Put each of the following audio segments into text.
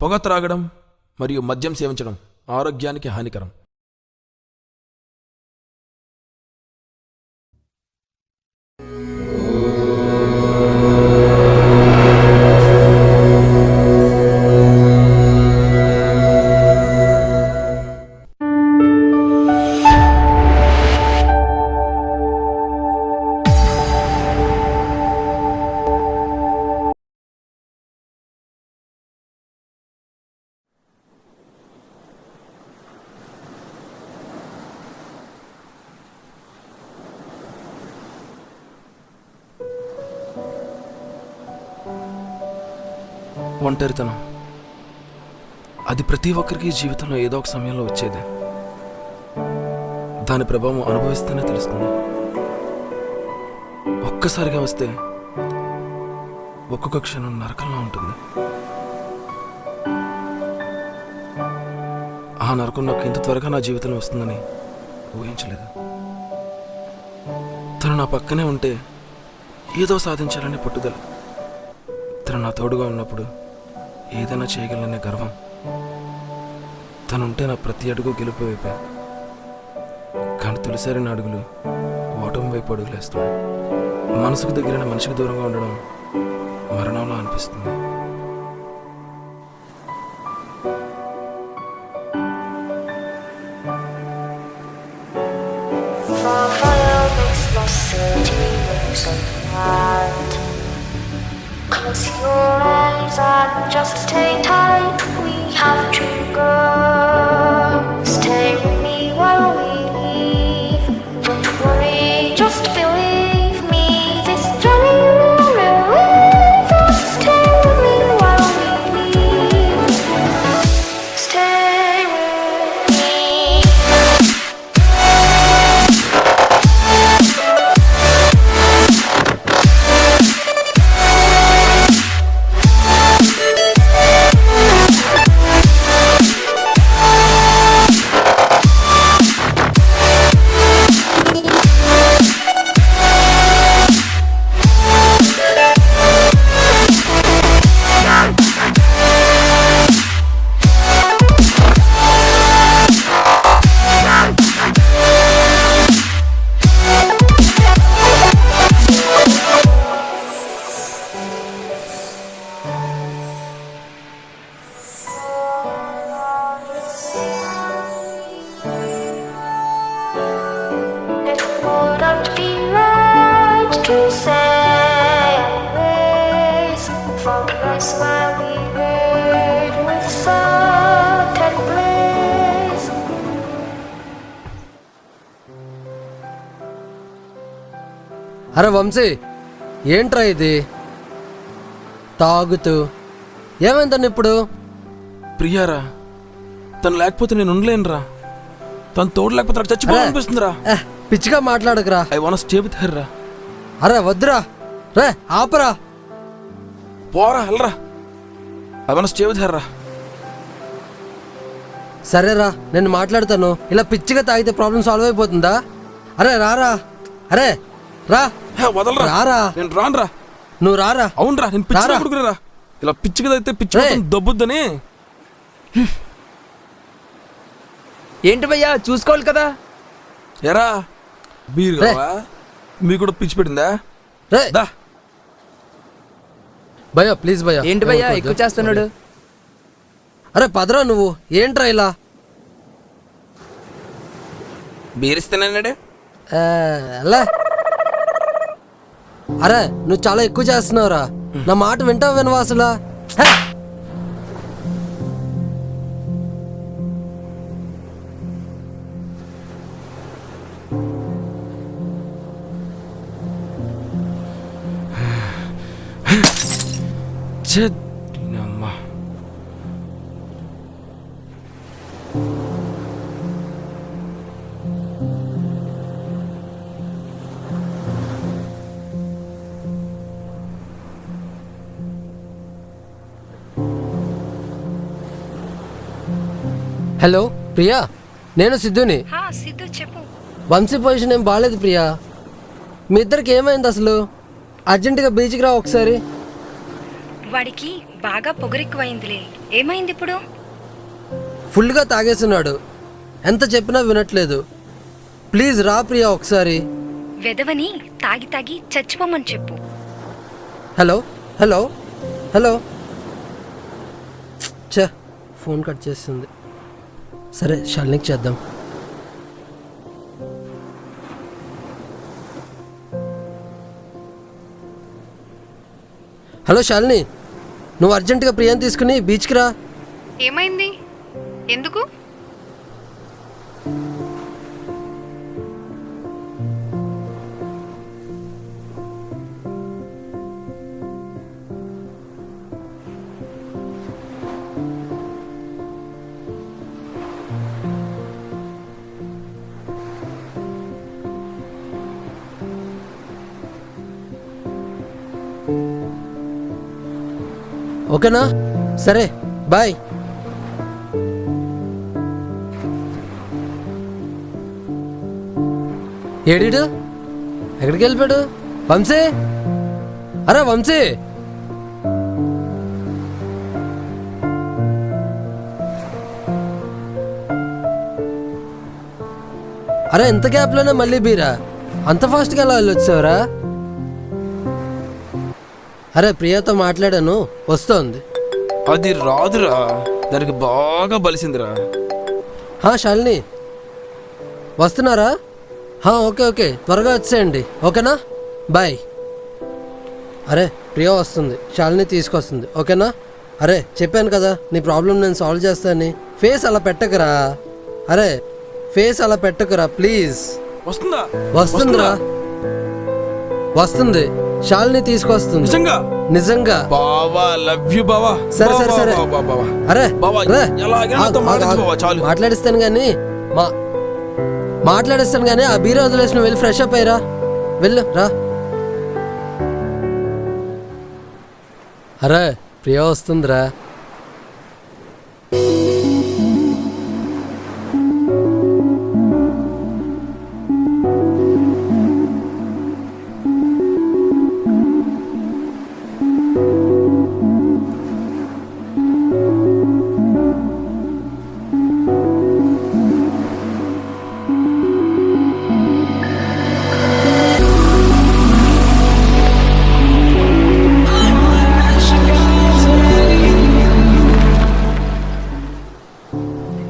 పొగ త్రాగడం మరియు మద్యం సేవించడం ఆరోగ్యానికి హానికరం. ఒంటరితనం అది ప్రతి ఒక్కరికి జీవితంలో ఏదో ఒక సమయంలో వచ్చేదే. దాని ప్రభావం అనుభవిస్తేనే తెలుస్తుంది. ఒక్కసారిగా వస్తే ఒక్కొక్క క్షణం నరకంలో ఉంటుంది. ఆ నరకం నాకు ఇంత త్వరగా నా జీవితంలో వస్తుందని ఊహించలేదు. తను నా పక్కనే ఉంటే ఏదో సాధించాలనే పట్టుదల, తను నా తోడుగా ఉన్నప్పుడు ఏదైనా చేయగలనే గర్వం, తనుంటే నా ప్రతి అడుగు గెలుపు వైపే. కానీ తొలిసారి నా అడుగులు ఓటమి వైపు అడుగులేస్తున్నాయి. మనసుకు దగ్గరైన మనిషికి దూరంగా ఉండడం మరణంలో అనిపిస్తుంది. Close your eyes and just stay tight. We have to go. Stay with me while we leave. Don't worry, just believe me. This journey will relieve us. Stay with me while we leave. Stay with me. It wouldn't be right to say anyways. For the nights where we made with certain bliss. అరే వంశీ, ఏంట్రా ఇది తాగుతూ? ఏమైందని ఇప్పుడు? ప్రియారా, తను లేకపోతే నేను ఉండలేనురా. తను తోడు లేకపోతే నాకు చచ్చిపోవాలనిపిస్తుందిరా. పిచ్చిగా మాట్లాడకురా. I want to stay with her రా. అరే వద్దురా, రే ఆపరా. పోరా, వెళ్ళరా. I want to stay with her రా. సరేరా, నేను మాట్లాడతాను. ఇలా పిచ్చిగా తాగితే ప్రాబ్లం సాల్వ్ అయిపోతుందా? అరే రారా, అరే రా. వదలరా. రారా. నేను రానురా. నువ్వు రారా. అవునరా, నేను పిచ్చిగా కొడుకురా. ఇలా పిచ్చిగా అయితే పిచ్చి దబ్బుద్దని. ఏంటి భయ్యా, చూసుకోవాలి కదా. ఎరా బీర్ కావా? మీకు కూడా పిచ్చి పెట్టిందా? రే దా భయ్యా, ప్లీజ్ భయ్యా. ఏంటి భయ్యా ఎక్కువ చేస్తున్నాడు? అరే పదరా, నువ్వు ఏంట్రా ఇలా? బీర్ ఇస్తానన్నాడే. అలా అరే నువ్వు చాలా ఎక్కువ చేస్తున్నావురా. నా మాట వింటావు వినవా అసలు? అమ్మా, హలో ప్రియా, నేను సిద్ధుని. సిద్ధు చెప్పు. వంశీ పొజిషన్ ఏం బాగాలేదు ప్రియా. మీ ఇద్దరికి ఏమైంది అసలు? అర్జెంటుగా బీచ్కి రా ఒకసారి. వాడికి బాగా పొగరెక్కువైందిలే. ఏమైంది ఇప్పుడు? ఫుల్గా తాగేస్తున్నాడు. ఎంత చెప్పినా వినట్లేదు. ప్లీజ్ రా ప్రియా ఒకసారి. వెదవని తాగి తాగి చచ్చిపోమని చెప్పు. Hello hello hello. ఛే, ఫోన్ కట్ చేస్తుంది. సరే షాలినికి చేద్దాం. హలో శాలిని, నువ్వు అర్జెంటుగా ప్రియాని తీసుకుని బీచ్కి రా. ఏమైంది? ఎందుకు? ఓకేనా? సరే బాయ్. ఏడీడు ఎక్కడికి వెళ్ళిపోయాడు? వంశీ, అరే వంశీ. అరే ఎంత గ్యాప్లోనే మళ్ళీ బీరా? అంత ఫాస్ట్గా ఎలా వెళ్ళొచ్చావురా? అరే ప్రియాతో మాట్లాడాను, వస్తోంది. అది రాదురా, దానికి బాగా బలిసిందిరా. శాలిని వస్తున్నారా? ఓకే ఓకే, త్వరగా వచ్చేయండి. ఓకేనా? బాయ్. అరే ప్రియా వస్తుంది, శాలిని తీసుకొస్తుంది. ఓకేనా? అరే చెప్పాను కదా నీ ప్రాబ్లం నేను సాల్వ్ చేస్తానని. ఫేస్ అలా పెట్టకురా. అరే ఫేస్ అలా పెట్టకురా ప్లీజ్. వస్తుందా? వస్తుందిరా, వస్తుంది. శాలిని తీసుకొస్తుంది. నిజంగా? నిజంగా. బావా లవ్ యు బావా. సరే సరే సరే. అరే బావా, రే. ఎలాగైనా నాతో మాట్లాడించు బావా, చాలు. మాట్లాడిస్తాను కానీ మాట్లాడిస్తాను కానీ ఆ బీరా వదిలేసిన వెళ్ళి ఫ్రెష్ అప్ అయ్యరా. వెళ్ళు రా. అరే ప్రియా వస్తుందిరా.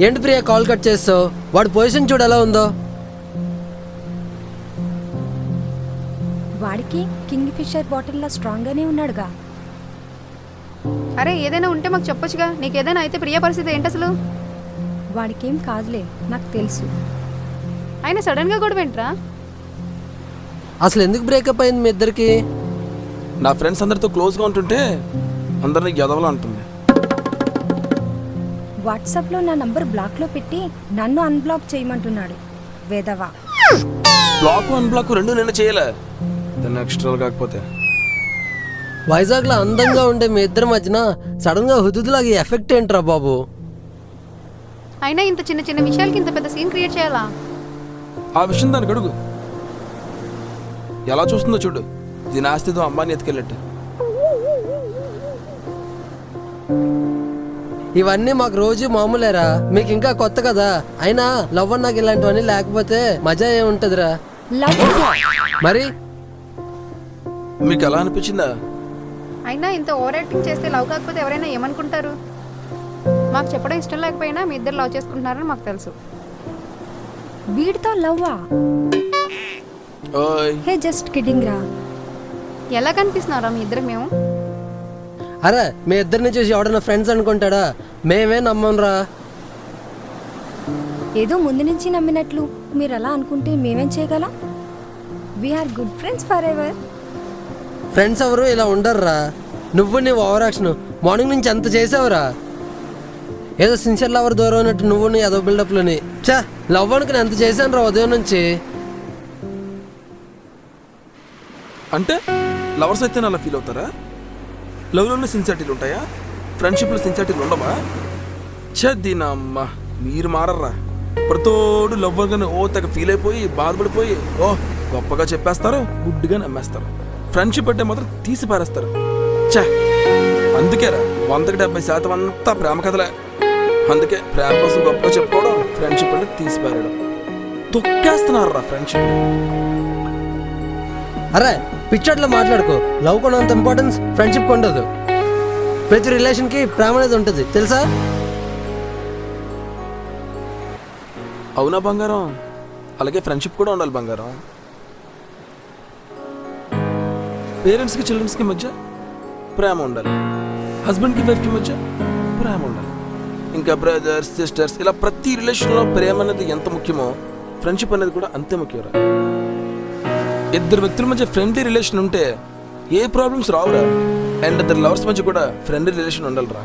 ఏంటి ప్రియా కాల్ కట్ చేస్తావు? వాడి పొజిషన్ చూడు ఎలా ఉందో. వాడికి కింగ్ ఫిషర్ బాటిల్లా స్ట్రాంగ్గానే ఉన్నాడుగా. అరే ఏదైనా ఉంటే మాకు చెప్పొచ్చుగా. నీకేదైనా అయితే ప్రియ పరిస్థితి ఏంటి అసలు? వాడికేం కాదులే, నాకు తెలుసు. అయినా సడన్గా కూడా వెంట్రా? అసలు ఎందుకు బ్రేకప్ అయింది మీ ఇద్దరికి? నా ఫ్రెండ్స్ అందరితో క్లోజ్గా ఉంటుంటే అందరినీ ఎదవలా అంటుంది. వాట్సాప్లో నా నంబర్ బ్లాక్లో పెట్టి నన్ను అన్బ్లాక్ చేయమంటున్నాడు. వేదవా. బ్లాక్ అన్బ్లాక్ రెండు నేను చేయలే, దాన్ని ఎక్స్ట్రా కాకపోతే. వైజాగ్లో అందంగా ఉండే మీ ఇద్దరి మధ్యన సడన్గా హుదులాగా ఎఫెక్ట్ ఏంట్రా బాబు? అయినా ఇంత చిన్న చిన్న విషయాలకి ఇంత పెద్ద సీన్ క్రియేట్ చేయాలా? ఆ విషయం దానికి అడుగు. ఎలా చూస్తుందో చూడు, దీని ఆస్తితో అమ్మాయిని ఎత్తుకెళ్ళట్టు. ఇవన్నీ మాకు రోజు మామూలేరా, మీకు ఇంకా కొత్త కదా. అయినా లవ్ నాకు ఇలాంటివన్నీ లేకపోతే మజా ఏముంటదిరా? లవ్ మరి మీకు ఎలా అనిపించిందా? అయినా ఇంత ఓవర్ యాక్టింగ్ చేస్తే లవ్ కాకపోతే ఎవరైనా ఏమనుకుంటారు? మాకు చెప్పడం ఇష్టం లేకపోయినా మీ ఇద్దరు లవ్ చేసుకుంటున్నారని మాకు తెలుసు. వీడితో లవ్వా? ఓయ్ హే జస్ట్ కిడ్డింగ్ రా. ఎలా కనిపిస్తున్నారా మీ ఇద్దరికి మేము? అరే మీ ఇద్దరిని చూసి ఎవడన్నా ఫ్రెండ్స్ అనుకుంటాడా? మేమే నమ్మంరా. ఏదో ముందు నుంచి నమ్మినట్లు మీరు అలా అనుకుంటే మేమేం చేయగలం? We are good friends forever. Friends ఎవరు ఇలా ఉండర్రా. నువ్వు నీ ఓవర్ యాక్షన్ మార్నింగ్ నుంచి ఎంత చేసావురా? ఏదో సిన్సియర్ లవర్ దూరం అన్నట్టు నువ్వు నీ ఏదో బిల్డప్లోని. చా, లవ్ అనుకుని ఎంత చేశాను రా ఉదయం నుంచి. అంటే లవర్స్ అయితే అలా ఫీల్ అవుతారా? లవ్లోనే సిన్సియారిటీలు ఉంటాయా? ఫ్రెండ్షిప్లో సిన్సియారిటీలు ఉండవా? దీనమ్మ, మీరు మారర్రా. ప్రతోడు లవ్వర్గానే ఓ తెగ ఫీల్ అయిపోయి బాధపడిపోయి ఓ గొప్పగా చెప్పేస్తారు, గుడ్డుగా నమ్మేస్తారు. ఫ్రెండ్షిప్ అంటే మాత్రం తీసి పారేస్తారు. అందుకేరా 100% అంతా ప్రేమ కథలే. అందుకే ప్రేమ కోసం గొప్పగా చెప్పుకోవడం, ఫ్రెండ్షిప్ అంటే తీసిపారాడు. తొక్కేస్తున్నారా ఫ్రెండ్షిప్. అరే పిచ్చట్లో మాట్లాడుకో. లవ్ కొన్నంత ఇంపార్టెన్స్ ఫ్రెండ్షిప్ ఉండదు. ప్రతి రిలేషన్కి ప్రేమ అనేది ఉంటుంది తెలుసా? అవునా బంగారం? అలాగే ఫ్రెండ్షిప్ కూడా ఉండాలి బంగారం. పేరెంట్స్కి చిల్డ్రన్స్కి మధ్య ప్రేమ ఉండాలి. హస్బెండ్కి వైఫ్కి మధ్య ప్రేమ ఉండాలి. ఇంకా బ్రదర్స్ సిస్టర్స్ ఇలా ప్రతి రిలేషన్లో ప్రేమ అనేది ఎంత ముఖ్యమో ఫ్రెండ్షిప్ అనేది కూడా అంతే ముఖ్యరా. ఇద్దరు వ్యక్తుల మధ్య ఫ్రెండ్లీ రిలేషన్ ఉంటే ఏ ప్రాబ్లమ్స్ రావురా. అండ్ ఇద్దరు లవర్స్ మధ్య కూడా ఫ్రెండ్లీ రిలేషన్ ఉండాలిరా.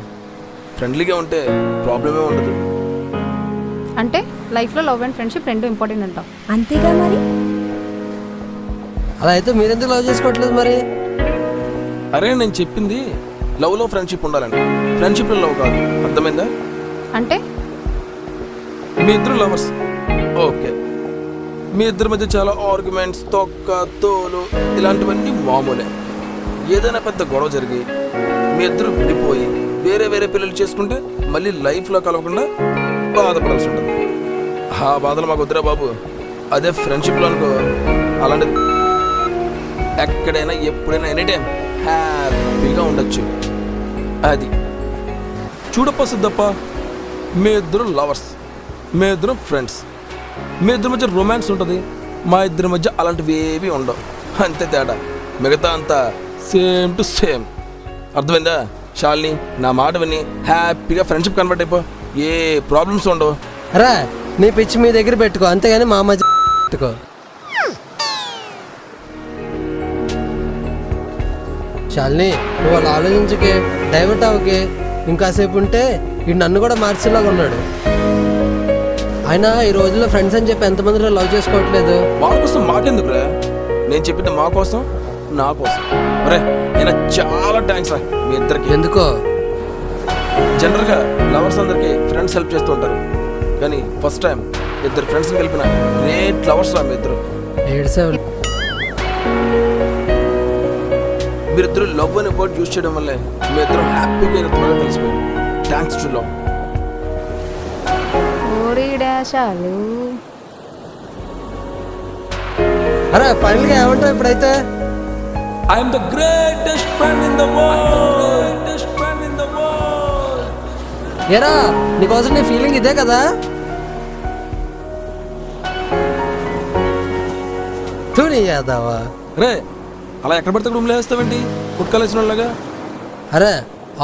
ఫ్రెండ్లీగా ఉంటే ప్రాబ్లమే ఉండదు. అంటే లైఫ్లో లవ్ అండ్ ఫ్రెండ్షిప్ రెండు ఇంపార్టెంట్ అంటాం. అంతేగా మరి. అలా అయితే మీరెందుకు లవ్ చేసుకోవట్లేదు మరి? అరే నేను చెప్పింది లవ్లో ఫ్రెండ్షిప్ ఉండాలని, ఫ్రెండ్షిప్లో లవ్ కాదు. అర్థమైందా? అంటే మీ ఇద్దరు లవర్స్ ఓకే, మీ ఇద్దరి మధ్య చాలా ఆర్గ్యుమెంట్స్, తొక్క తోలు ఇలాంటివన్నీ మామూలే. ఏదైనా పెద్ద గొడవ జరిగి మీ ఇద్దరు విడిపోయి వేరే వేరే పిల్లలు చేసుకుంటే మళ్ళీ లైఫ్లో కలవకుండా బాధపడాల్సి ఉంటుంది. ఆ బాధలు మాకు వద్దురా బాబు. అదే ఫ్రెండ్షిప్లో అనుకో, అలాంటి ఎక్కడైనా ఎప్పుడైనా ఎనీ టైం హ్యాపీగా ఉండొచ్చు. అది చూడప్ప సిద్ధప్ప, మీ ఇద్దరు లవర్స్, మీ ఇద్దరు ఫ్రెండ్స్, మీ ఇద్దరి మధ్య రొమాన్స్ ఉంటుంది. మా ఇద్దరి మధ్య అలాంటివి ఏవి ఉండవు. అంతే తేడా, మిగతా అంతా సేమ్ టు సేమ్. అర్థమైందా? శాలిని నా మాట విని హ్యాపీగా ఫ్రెండ్షిప్ కన్వర్ట్ అయిపో. ఏ ప్రాబ్లమ్స్ ఉండవు. అరే నీ పిచ్చి మీ దగ్గర పెట్టుకో, అంతేగాని మా మధ్య పెట్టుకో. శాలిని నువ్వు అలా ఆలోచించకే, డైవర్ట్ అవ్వకే. ఇంకాసేపు ఉంటే ఈ నన్ను కూడా మార్చేలాగా ఉన్నాడు. ఆయన ఈ రోజుల్లో ఫ్రెండ్స్ అని చెప్పి ఎంతమందిలో లవ్ చేసుకోవట్లేదు. వాళ్ళ కోసం మాకెందుకురా? నేను చెప్పింది మా కోసం, నా కోసం. అరే నేను చాలా థ్యాంక్స్ రా మీ ఇద్దరికి. ఎందుకో జనరల్గా లవర్స్ అందరికి ఫ్రెండ్స్ హెల్ప్ చేస్తూ ఉంటారు, కానీ ఫస్ట్ టైం ఇద్దరు ఫ్రెండ్స్ని కలిపిన గ్రేట్ లవర్స్ రా మీ ఇద్దరు. ఏడ్సేవాళ్ళు. మీరిద్దరు లవ్ అనే వర్డ్ యూజ్ చేయడం వల్లే మీ ఇద్దరు హ్యాపీగా త్వరగా కలిసిపోయారు. Thanks to love. ఓరి డాషాలు. అరే ఫైనల్గా ఏమంటావు ఇప్పుడైతే? I'm the greatest friend in the world. Greatest friend in the world. ఏరా నీకోసం నీ ఫీలింగ్ ఇదే కదా? తూని యాదవా. రే అలా ఎక్కడ పడితే రూమ్లో వేస్తావేంటి కుట్కాలేసిన వాళ్ళగా? అరే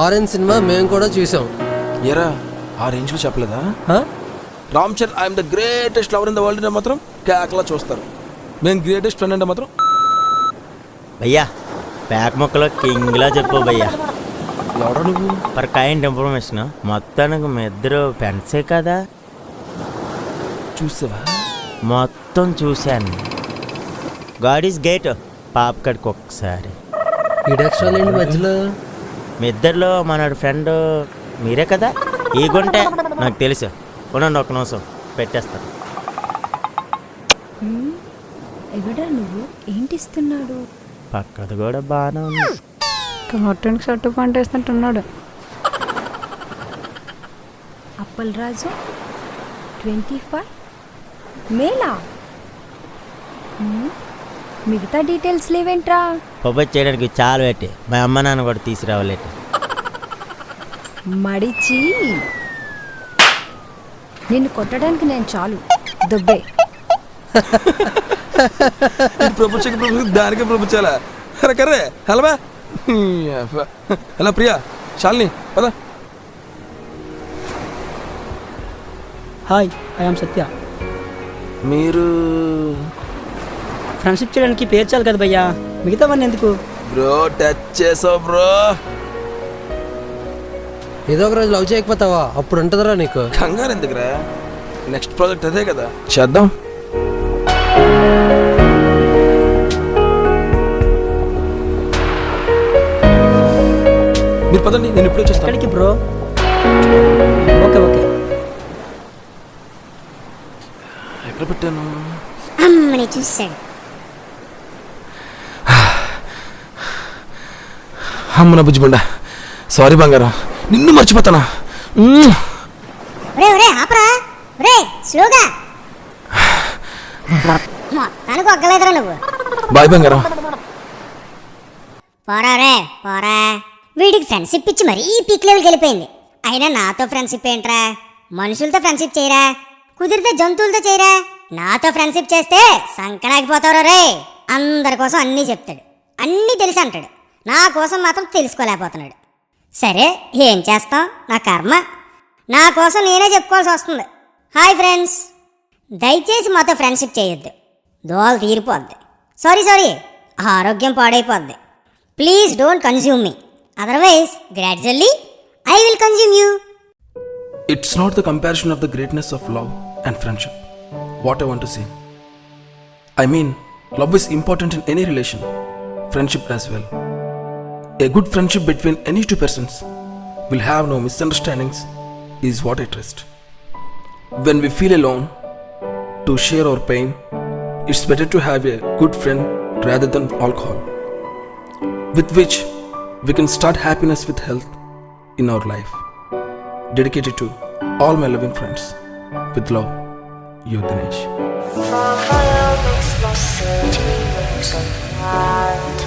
ఆరెంజ్ సినిమా మేము కూడా చూసాం. ఏరా ఆ రేంజ్లో చెప్పలేదా? Ram Charan I'm the greatest lover in the world అంటే మాత్రం కేకలా చూస్తారు. మేము గ్రేటెస్ట్ ఫ్రెండ్ అంటే మాత్రం భయ్యా ప్యాక్ మొక్కలో కింగ్లా చెప్పు భయ్యా. ఎవడా నువ్వు? ఫర్ కైండ్ ఇన్ఫర్మేషన్, మొత్తానికి మీ ఇద్దరు ఫ్రెండ్సే కదా? చూసావా? మొత్తం చూశాను. గాడ్ ఈజ్ గేట్ పాపకడికి ఒక్కసారి. ఈ డెక్స్ట్రాలేండి మధ్యలో? మీ ఇద్దరిలో మన ఫ్రెండ్ మీరే కదా? ఈ గుంటే నాకు తెలుసు. ఉండండి ఒక్క నిమిషం పెట్టేస్తాను. ఎవడా నువ్వు? ఏంటి ఇస్తున్నాడు? పక్కది కూడా బాగానే ఉంది. కార్టూన్కి షర్టు పంట వేసినట్టున్నాడు. అప్పల్ రాజు 25 మేలా. మిగతా డీటెయిల్స్ లేవేంట్రా? పబ్బతి చేయడానికి చాలా పెట్టి మా అమ్మ నాన్న కూడా తీసుకురావాలేటి. మడిచి నిన్ను కొట్టడానికి నేను చాలు దొబ్బే. ప్రపంచ దానికే ప్రపంచాలా? అరే కర్రే హలో హలో ప్రియా శాలిని పద. హాయ్, ఐఎమ్ సత్య. మీరు ఫ్రెండ్షిప్ చేయడానికి పేరు చాలు కదా భయ్యా, మిగతావన్నీ ఎందుకు? బ్రో టచ్ చేసావు బ్రో. ఏదో ఒక రోజు లవ్ చేయకపోతావా? అప్పుడు ఉంటుందిరా నీకు. కంగారు ఎందుకురా? నెక్స్ట్ ప్రాజెక్ట్ అదే కదా, చేద్దాం. మీరు పదండి, నేను ఇప్పుడే చూస్తాను. ఎక్కడికి బ్రో? Okay okay. ఎక్కడ పెట్టాను? అమ్మని చూశాడు. అమ్మన బుజ్జిబండ సారీ బంగారం, నిన్ను మర్చిపోతానా. మ్మ్. ఒరే ఆపరా, ఒరే స్లోగా. మొత్తానికి ఒగ్గలేదురా నువ్వు. బాయ్ బంగారం. పోరా రే పోరా, వీడికి ఫ్రెండ్షిప్ ఇచ్చి మరీ పీక్ లెవెల్కి వెళ్ళిపోయింది. అయినా నాతో ఫ్రెండ్షిప్ ఏంట్రా, మనుషులతో ఫ్రెండ్షిప్ చేయరా, కుదిరితే జంతువులతో చేయరా. నాతో ఫ్రెండ్షిప్ చేస్తే సంకనాగిపోతావు రే. అందరి కోసం అన్నీ చెప్తాడు, అన్నీ తెలిసి అంటాడు, నా కోసం మాత్రం తెలుసుకోలేకపోతున్నాడు. సరే ఏం చేస్తాం, నా కర్మ. నా కోసం నేనే చెప్పుకోవాల్సి వస్తుంది. హాయ్ ఫ్రెండ్స్, దయచేసి మాతో ఫ్రెండ్షిప్ చేయొద్దు, దోలు తీరిపోద్ది. సారీ ఆరోగ్యం పాడైపోద్ది. Please don't consume me, otherwise gradually I will consume you. It's not the comparison of the greatness of love and friendship. What I want to say, I mean, love is important in any relation, friendship as well. A good friendship between any two persons will have no misunderstandings is what I trust. When we feel alone to share our pain, it's better to have a good friend rather than alcohol, with which we can start happiness with health in our life. Dedicated to all my loving friends. With love, your Dinesh. For fire makes the city looks so bright.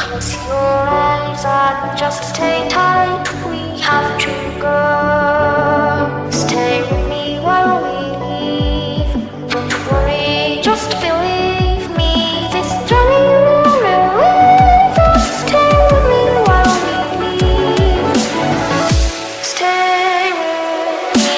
Close your eyes and just stay tight. We have to go. Stay with me while we leave. Don't worry, just believe me. This journey will relieve us. Stay with me while we leave. Stay with me.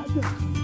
Okay,